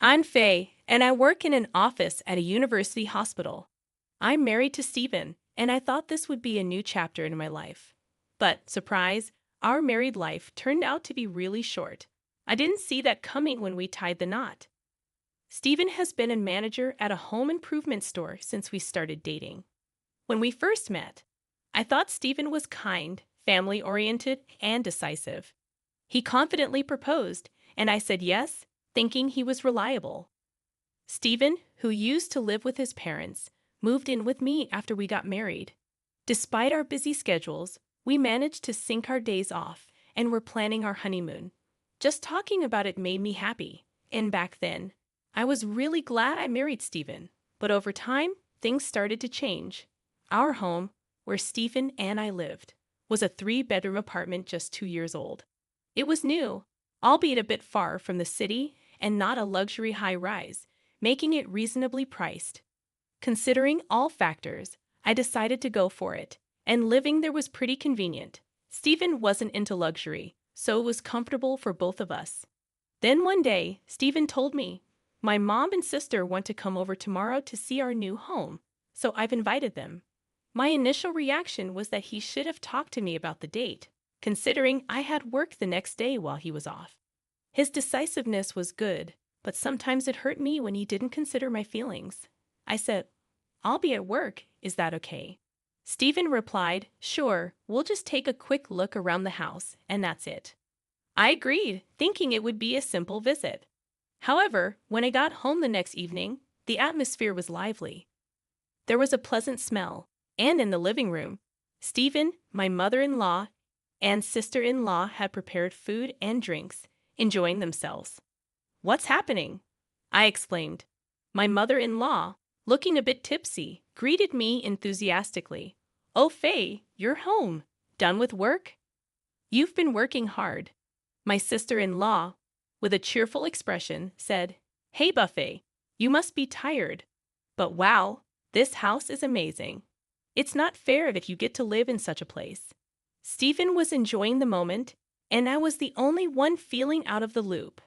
I'm Faye, and I work in an office at a university hospital. I'm married to Stephen, and I thought this would be a new chapter in my life. But, surprise, our married life turned out to be really short. I didn't see that coming when we tied the knot. Stephen has been a manager at a home improvement store since we started dating. When we first met, I thought Stephen was kind, family-oriented, and decisive. He confidently proposed, and I said yes, thinking he was reliable. Stephen, who used to live with his parents, moved in with me after we got married. Despite our busy schedules, we managed to sync our days off and were planning our honeymoon. Just talking about it made me happy. And back then, I was really glad I married Stephen. But over time, things started to change. Our home, where Stephen and I lived, was a 3-bedroom apartment just 2 years old. It was new, albeit a bit far from the city and not a luxury high-rise, making it reasonably priced. Considering all factors, I decided to go for it, and living there was pretty convenient. Stephen wasn't into luxury, so it was comfortable for both of us. Then one day, Stephen told me, "My mom and sister want to come over tomorrow to see our new home, so I've invited them." My initial reaction was that he should have talked to me about the date, considering I had work the next day while he was off. His decisiveness was good, but sometimes it hurt me when he didn't consider my feelings. I said, "I'll be at work, is that okay?" Stephen replied, "Sure, we'll just take a quick look around the house, and that's it." I agreed, thinking it would be a simple visit. However, when I got home the next evening, the atmosphere was lively. There was a pleasant smell, and in the living room, Stephen, my mother-in-law, and sister-in-law had prepared food and drinks, enjoying themselves. "What's happening?" I exclaimed. My mother-in-law, looking a bit tipsy, greeted me enthusiastically. "Oh, Faye, you're home. Done with work?" "You've been working hard." My sister-in-law, with a cheerful expression, said, "Hey, Buffet, you must be tired. But wow, this house is amazing. It's not fair that you get to live in such a place." Stephen was enjoying the moment, and I was the only one feeling out of the loop.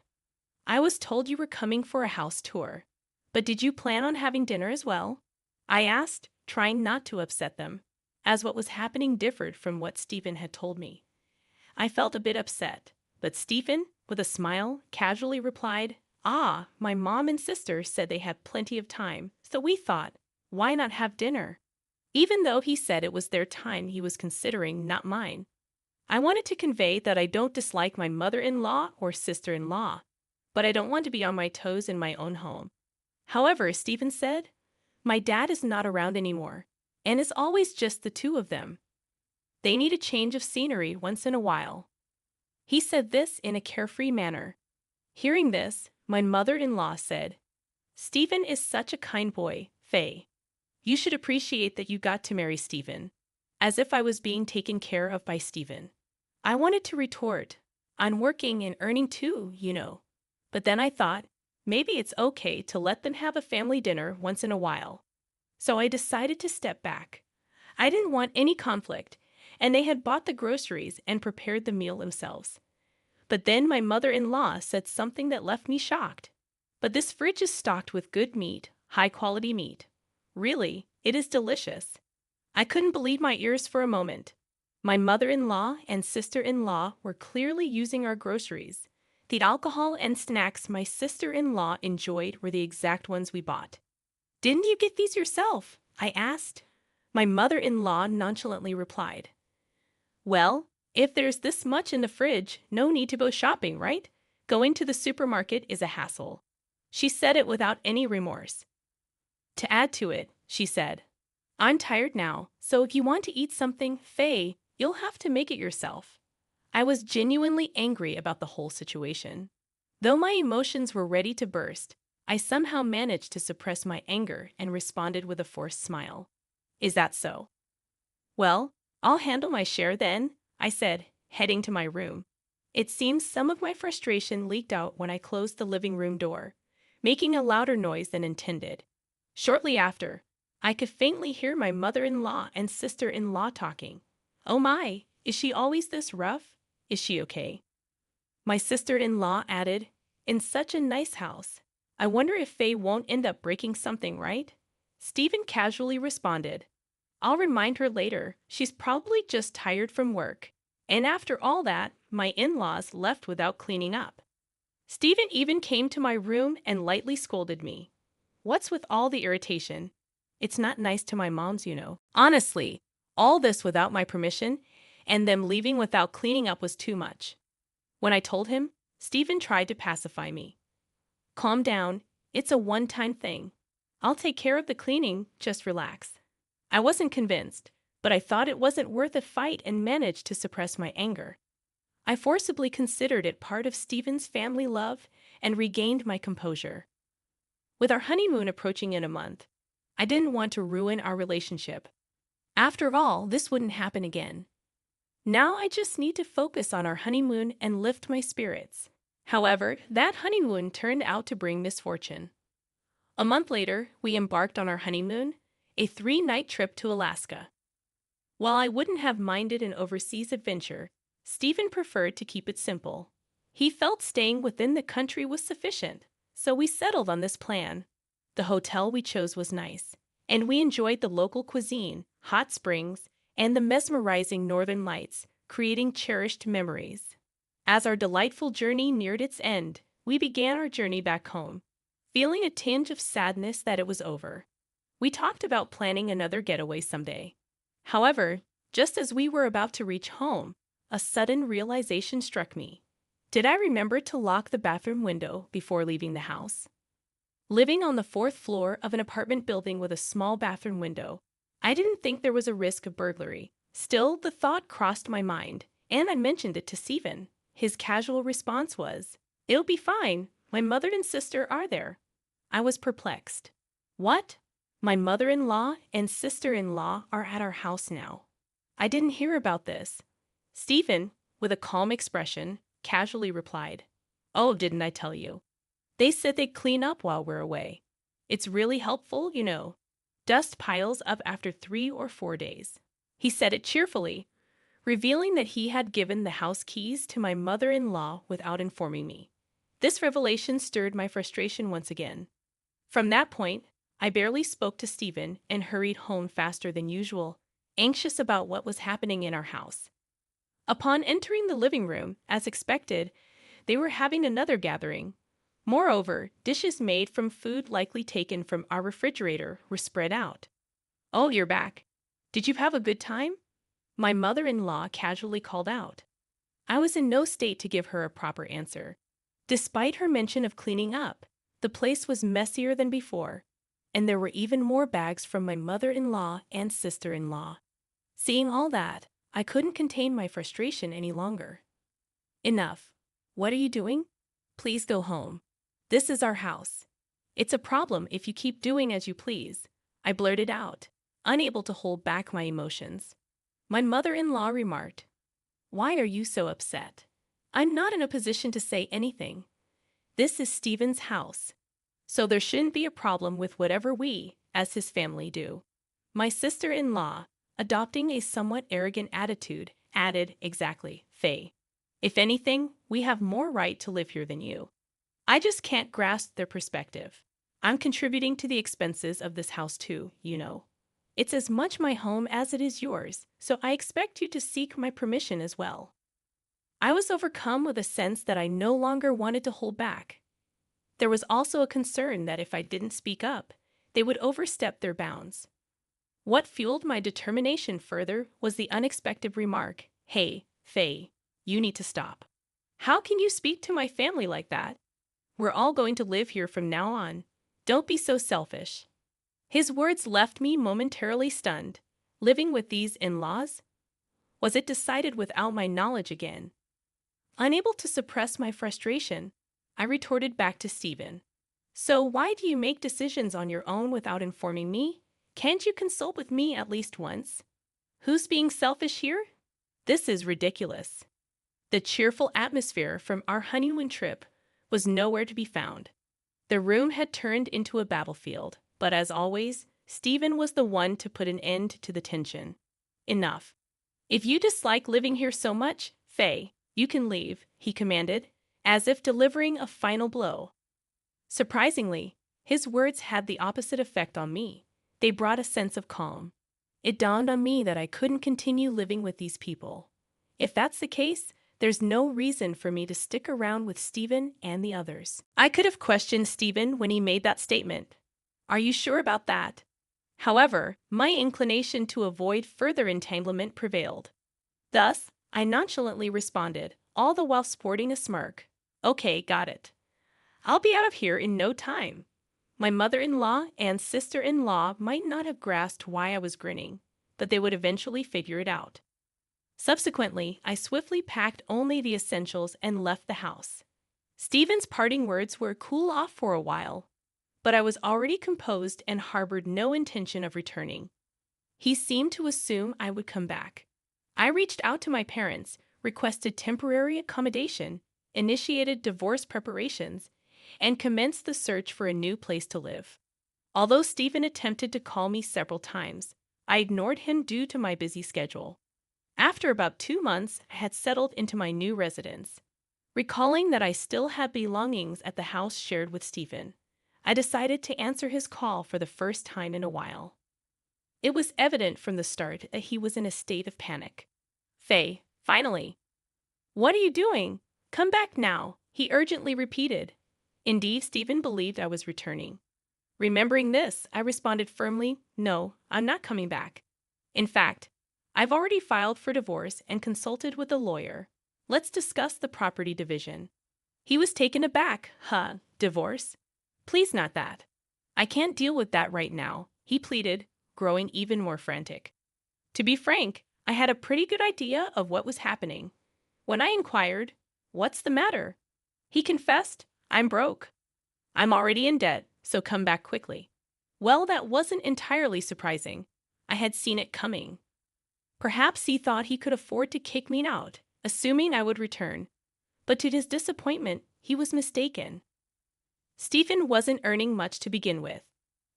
"I was told you were coming for a house tour, but did you plan on having dinner as well?" I asked, trying not to upset them, as what was happening differed from what Stephen had told me. I felt a bit upset, but Stephen, with a smile, casually replied, My mom and sister said they had plenty of time, so we thought, why not have dinner?" Even though he said it was their time he was considering, not mine. I wanted to convey that I don't dislike my mother-in-law or sister-in-law, but I don't want to be on my toes in my own home. However, Stephen said, "My dad is not around anymore, and it's always just the two of them. They need a change of scenery once in a while." He said this in a carefree manner. Hearing this, my mother-in-law said, "Stephen is such a kind boy, Faye. You should appreciate that you got to marry Stephen," as if I was being taken care of by Stephen. I wanted to retort, "I'm working and earning too, you know." But then I thought, maybe it's okay to let them have a family dinner once in a while. So I decided to step back. I didn't want any conflict, and they had bought the groceries and prepared the meal themselves. But then my mother-in-law said something that left me shocked. "But this fridge is stocked with good meat, high-quality meat. Really, it is delicious." I couldn't believe my ears for a moment. My mother-in-law and sister-in-law were clearly using our groceries. The alcohol and snacks my sister-in-law enjoyed were the exact ones we bought. "Didn't you get these yourself?" I asked. My mother-in-law nonchalantly replied, "Well, if there's this much in the fridge, no need to go shopping, right? Going to the supermarket is a hassle." She said it without any remorse. To add to it, she said, "I'm tired now, so if you want to eat something, Faye, you'll have to make it yourself." I was genuinely angry about the whole situation. Though my emotions were ready to burst, I somehow managed to suppress my anger and responded with a forced smile. "Is that so? Well, I'll handle my share then," I said, heading to my room. It seems some of my frustration leaked out when I closed the living room door, making a louder noise than intended. Shortly after, I could faintly hear my mother-in-law and sister-in-law talking. "Oh my, is she always this rough? Is she okay?" My sister-in-law added, "In such a nice house. I wonder if Faye won't end up breaking something, right? Stephen casually responded. I'll remind her later. She's probably just tired from work. And after all that, my in-laws left without cleaning up. Stephen even came to my room and lightly scolded me. What's with all the irritation? It's not nice to my moms, you know. Honestly, all this without my permission, and them leaving without cleaning up was too much. When I told him, Stephen tried to pacify me. Calm down, it's a one-time thing. I'll take care of the cleaning, just relax. I wasn't convinced, but I thought it wasn't worth a fight and managed to suppress my anger. I forcibly considered it part of Stephen's family love and regained my composure. With our honeymoon approaching in a month, I didn't want to ruin our relationship. After all, this wouldn't happen again. Now I just need to focus on our honeymoon and lift my spirits. However, that honeymoon turned out to bring misfortune. A month later, we embarked on our honeymoon, a 3-night trip to Alaska. While I wouldn't have minded an overseas adventure, Stephen preferred to keep it simple. He felt staying within the country was sufficient, so we settled on this plan. The hotel we chose was nice, and we enjoyed the local cuisine, hot springs, and the mesmerizing northern lights, creating cherished memories. As our delightful journey neared its end, we began our journey back home, feeling a tinge of sadness that it was over. We talked about planning another getaway someday. However, just as we were about to reach home, a sudden realization struck me. Did I remember to lock the bathroom window before leaving the house? Living on the 4th floor of an apartment building with a small bathroom window, I didn't think there was a risk of burglary. Still, the thought crossed my mind, and I mentioned it to Stephen. His casual response was, "It'll be fine. My mother and sister are there." I was perplexed. What? My mother-in-law and sister-in-law are at our house now. I didn't hear about this. Stephen, with a calm expression, casually replied, "Oh, didn't I tell you? They said they'd clean up while we're away. It's really helpful, you know. Dust piles up after 3 or 4 days." He said it cheerfully, revealing that he had given the house keys to my mother-in-law without informing me. This revelation stirred my frustration once again. From that point, I barely spoke to Stephen and hurried home faster than usual, anxious about what was happening in our house. Upon entering the living room, as expected, they were having another gathering. Moreover, dishes made from food likely taken from our refrigerator were spread out. "Oh, you're back. Did you have a good time?" My mother-in-law casually called out. I was in no state to give her a proper answer. Despite her mention of cleaning up, the place was messier than before, and there were even more bags from my mother-in-law and sister-in-law. Seeing all that, I couldn't contain my frustration any longer. "Enough. What are you doing? Please go home. This is our house. It's a problem if you keep doing as you please," I blurted out, unable to hold back my emotions. My mother-in-law remarked, "Why are you so upset?" I'm not in a position to say anything. This is Stephen's house, so there shouldn't be a problem with whatever we, as his family, do. My sister-in-law, adopting a somewhat arrogant attitude, added, "Exactly, Faye. If anything, we have more right to live here than you." I just can't grasp their perspective. I'm contributing to the expenses of this house too, you know. It's as much my home as it is yours, so I expect you to seek my permission as well. I was overcome with a sense that I no longer wanted to hold back. There was also a concern that if I didn't speak up, they would overstep their bounds. What fueled my determination further was the unexpected remark, "Hey, Faye, you need to stop. How can you speak to my family like that? We're all going to live here from now on. Don't be so selfish." His words left me momentarily stunned. Living with these in-laws? Was it decided without my knowledge again? Unable to suppress my frustration, I retorted back to Stephen. "So why do you make decisions on your own without informing me? Can't you consult with me at least once? Who's being selfish here? This is ridiculous." The cheerful atmosphere from our honeymoon trip was nowhere to be found. The room had turned into a battlefield, but as always, Stephen was the one to put an end to the tension. "Enough. If you dislike living here so much, Faye, you can leave," he commanded, as if delivering a final blow. Surprisingly, his words had the opposite effect on me. They brought a sense of calm. It dawned on me that I couldn't continue living with these people. If that's the case, there's no reason for me to stick around with Stephen and the others. I could have questioned Stephen when he made that statement. Are you sure about that? However, my inclination to avoid further entanglement prevailed. Thus, I nonchalantly responded, all the while sporting a smirk. Okay, got it. I'll be out of here in no time. My mother-in-law and sister-in-law might not have grasped why I was grinning, but they would eventually figure it out. Subsequently, I swiftly packed only the essentials and left the house. Stephen's parting words were cool off for a while, but I was already composed and harbored no intention of returning. He seemed to assume I would come back. I reached out to my parents, requested temporary accommodation, initiated divorce preparations, and commenced the search for a new place to live. Although Stephen attempted to call me several times, I ignored him due to my busy schedule. After about 2 months, I had settled into my new residence. Recalling that I still had belongings at the house shared with Stephen, I decided to answer his call for the first time in a while. It was evident from the start that he was in a state of panic. "Faye, finally." "What are you doing? Come back now," he urgently repeated. Indeed, Stephen believed I was returning. Remembering this, I responded firmly, "No, I'm not coming back. In fact, I've already filed for divorce and consulted with a lawyer. Let's discuss the property division." He was taken aback. Divorce? Please not that. I can't deal with that right now, he pleaded, growing even more frantic. To be frank, I had a pretty good idea of what was happening. When I inquired, "What's the matter?" he confessed, "I'm broke. I'm already in debt, so come back quickly." Well, that wasn't entirely surprising. I had seen it coming. Perhaps he thought he could afford to kick me out, assuming I would return. But to his disappointment, he was mistaken. Stephen wasn't earning much to begin with.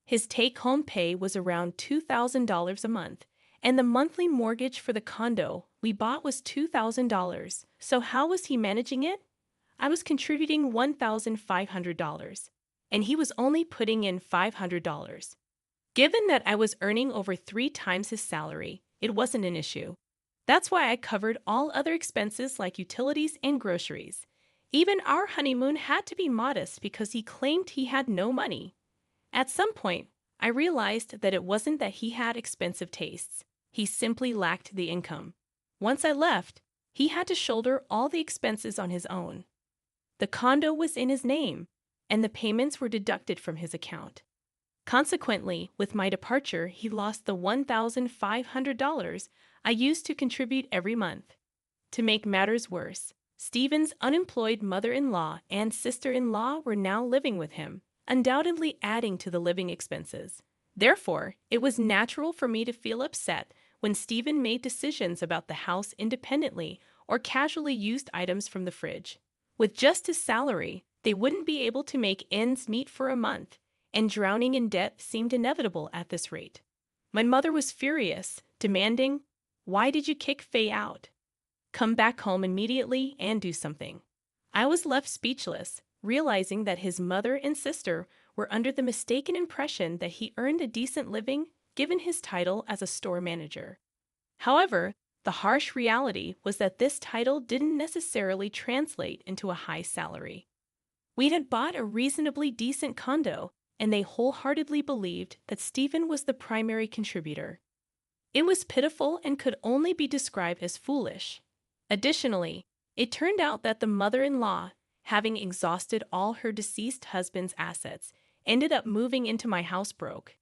His take-home pay was around $2,000 a month, and the monthly mortgage for the condo we bought was $2,000. So how was he managing it? I was contributing $1,500, and he was only putting in $500. Given that I was earning over 3 times his salary, it wasn't an issue. That's why I covered all other expenses like utilities and groceries. Even our honeymoon had to be modest because he claimed he had no money. At some point, I realized that it wasn't that he had expensive tastes. He simply lacked the income. Once I left, he had to shoulder all the expenses on his own. The condo was in his name, and the payments were deducted from his account. Consequently, with my departure, he lost the $1,500 I used to contribute every month. To make matters worse, Stephen's unemployed mother-in-law and sister-in-law were now living with him, undoubtedly adding to the living expenses. Therefore, it was natural for me to feel upset when Stephen made decisions about the house independently or casually used items from the fridge. With just his salary, they wouldn't be able to make ends meet for a month, and drowning in debt seemed inevitable at this rate. My mother was furious, demanding, "Why did you kick Faye out? Come back home immediately and do something." I was left speechless, realizing that his mother and sister were under the mistaken impression that he earned a decent living given his title as a store manager. However, the harsh reality was that this title didn't necessarily translate into a high salary. We had bought a reasonably decent condo, and they wholeheartedly believed that Stephen was the primary contributor. It was pitiful and could only be described as foolish. Additionally, it turned out that the mother-in-law, having exhausted all her deceased husband's assets, ended up moving into my house broke.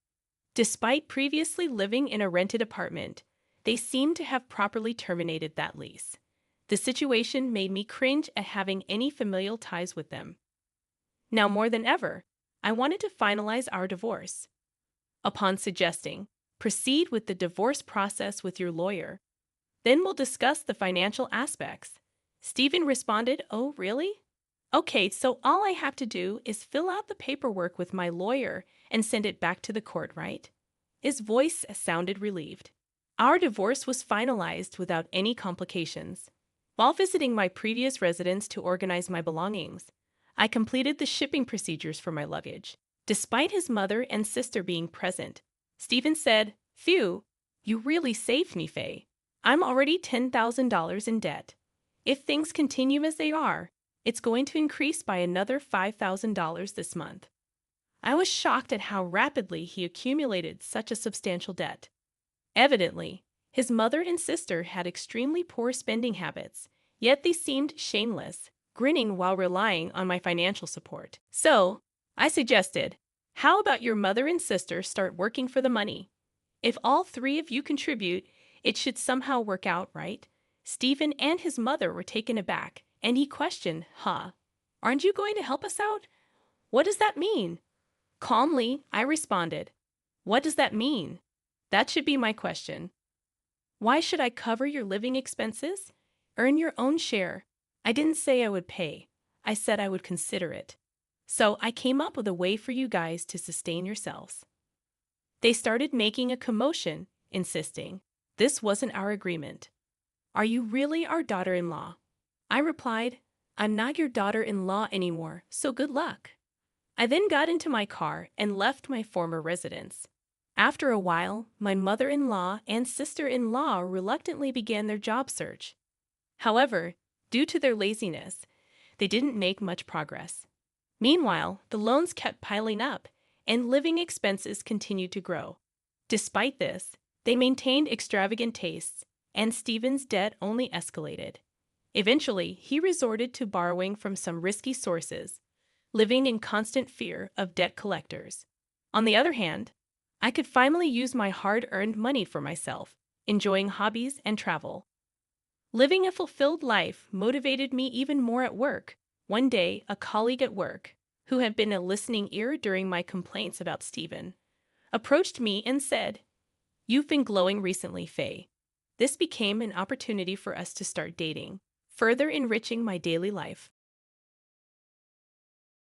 Despite previously living in a rented apartment, they seemed to have properly terminated that lease. The situation made me cringe at having any familial ties with them. Now more than ever, I wanted to finalize our divorce. Upon suggesting, proceed with the divorce process with your lawyer. Then we'll discuss the financial aspects. Stephen responded, "Oh, really? Okay, so all I have to do is fill out the paperwork with my lawyer and send it back to the court, right?" His voice sounded relieved. Our divorce was finalized without any complications. While visiting my previous residence to organize my belongings, I completed the shipping procedures for my luggage. Despite his mother and sister being present, Stephen said, "Phew, you really saved me, Faye. I'm already $10,000 in debt. If things continue as they are, it's going to increase by another $5,000 this month." I was shocked at how rapidly he accumulated such a substantial debt. Evidently, his mother and sister had extremely poor spending habits, yet they seemed shameless, grinning while relying on my financial support. So, I suggested, how about your mother and sister start working for the money? If all three of you contribute, it should somehow work out, right? Stephen and his mother were taken aback, and he questioned, aren't you going to help us out? What does that mean? Calmly, I responded, what does that mean? That should be my question. Why should I cover your living expenses? Earn your own share. I didn't say I would pay. I said I would consider it. So I came up with a way for you guys to sustain yourselves. They started making a commotion, insisting, this wasn't our agreement. Are you really our daughter-in-law? I replied, I'm not your daughter-in-law anymore, so good luck. I then got into my car and left my former residence. After a while, my mother-in-law and sister-in-law reluctantly began their job search. However, due to their laziness, they didn't make much progress. Meanwhile, the loans kept piling up, and living expenses continued to grow. Despite this, they maintained extravagant tastes, and Stephen's debt only escalated. Eventually, he resorted to borrowing from some risky sources, living in constant fear of debt collectors. On the other hand, I could finally use my hard-earned money for myself, enjoying hobbies and travel. Living a fulfilled life motivated me even more at work. One day, a colleague at work, who had been a listening ear during my complaints about Stephen, approached me and said, "You've been glowing recently, Faye." This became an opportunity for us to start dating, further enriching my daily life.